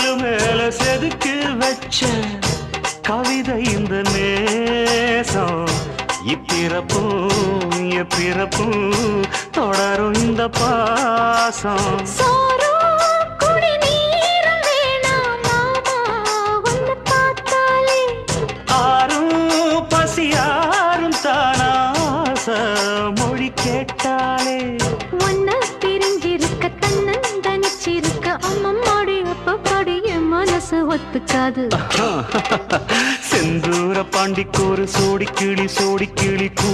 கல்லு மேல செதுக்கு வச்ச கவிதை இந்த நேசம் இப்பிறப்பும் எப்பிறப்பும் தொடரும் இந்த பாசம் ஆரும் பசியாரும் தானாச மொழி கேட்டாலே ஒன்ன பிரிஞ்சிருக்க தன்னந்தனிச்சிருக்க அம்மம்மாடி அப்பப்பாடி என் மனசு ஒத்துக்காது செந்தூர பாண்டிக்கு ஒரு சோடி கிளி கூ